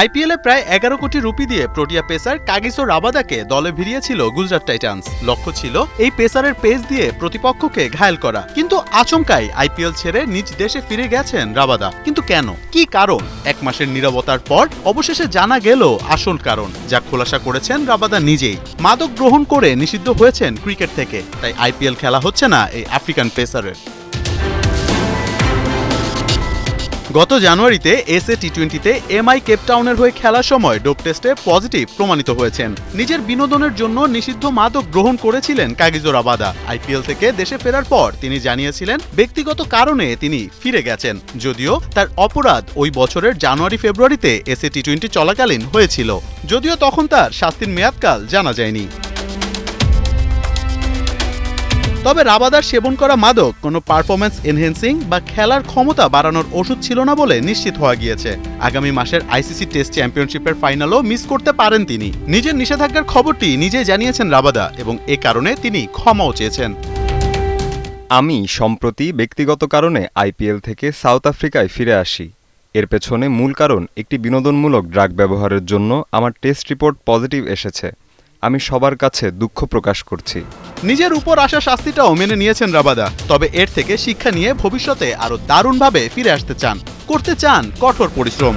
আইপিএলে প্রায় 11 কোটি রুপি দিয়ে প্রোটিয়া পেসার কাগিসো রাবাদাকে দলে ভিড়িয়েছিল গুজরাট টাইটান্স। লক্ষ্য ছিল এই পেসারের পেস দিয়ে প্রতিপক্ষকে ঘায়েল করা, কিন্তু আচমকাই আইপিএল ছেড়ে নিজ দেশে ফিরে গেছেন রাবাদা। কিন্তু কেন, কি কারণ? 1 মাসের নীরবতার পর অবশেষে জানা গেল আসল কারণ, যা খোলাসা করেছেন রাবাদা নিজেই। মাদক গ্রহণ করে নিষিদ্ধ হয়েছেন ক্রিকেট থেকে, তাই আইপিএল খেলা হচ্ছে না এই আফ্রিকান পেসারের। গত জানুয়ারিতে এসএ টি20তে এমআই কেপটাউনের হয়ে খেলার সময় ডোপ টেস্টে পজিটিভ প্রমাণিত হয়েছেন। নিজের বিনোদনের জন্য নিষিদ্ধ মাদক গ্রহণ করেছিলেন কাগিজো রাবাদা। আইপিএল থেকে দেশে ফেরার পর তিনি জানিয়েছিলেন ব্যক্তিগত কারণে তিনি ফিরে গেছেন, যদিও তার অপরাধ ওই বছরের জানুয়ারি-ফেব্রুয়ারিতে এসএ টি20 চলাকালীন হয়েছিল, যদিও তখন তার শাস্তির মেয়াদকাল জানা যায়নি। তবে রাবাদার সেবন করা মাদক কোনো পারফরম্যান্স এনহ্যান্সিং বা খেলার ক্ষমতা বাড়ানোর ওষুধ ছিল না বলে নিশ্চিত হওয়া গিয়েছে। আগামী মাসের আইসিসি টেস্ট চ্যাম্পিয়নশিপের ফাইনালও মিস করতে পারেন তিনি। নিজের নিষেধাজ্ঞার খবরটি নিজেই জানিয়েছেন রাবাদা এবং এ কারণে তিনি ক্ষমাও চেয়েছেন। আমি সম্প্রতি ব্যক্তিগত কারণে আইপিএল থেকে সাউথ আফ্রিকায় ফিরে আসি। এর পেছনে মূল কারণ একটি বিনোদনমূলক ড্রাগ ব্যবহারের জন্য আমার টেস্ট রিপোর্ট পজিটিভ এসেছে। আমি সবার কাছে দুঃখ প্রকাশ করছি। নিজের উপর আসা শাস্তিটাও মেনে নিয়েছেন রাবাদা, তবে এর থেকে শিক্ষা নিয়ে ভবিষ্যতে আরও দারুণভাবে ফিরে আসতে চান, করতে চান কঠোর পরিশ্রম।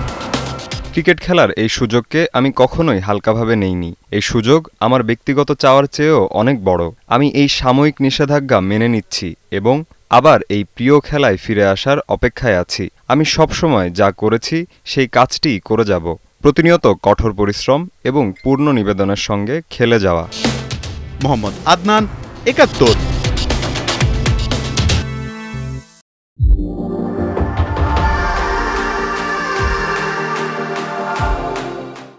ক্রিকেট খেলার এই সুযোগকে আমি কখনোই হালকাভাবে নেইনি। এই সুযোগ আমার ব্যক্তিগত চাওয়ার চেয়েও অনেক বড়। আমি এই সাময়িক নিষেধাজ্ঞা মেনে নিচ্ছি এবং আবার এই প্রিয় খেলায় ফিরে আসার অপেক্ষায় আছি। আমি সবসময় যা করেছি সেই কাজটিই করে যাব, প্রতিনিয়ত কঠোর পরিশ্রম এবং পূর্ণ নিবেদনের সঙ্গে খেলে যাওয়া। মোহাম্মদ আদনান, ৭১।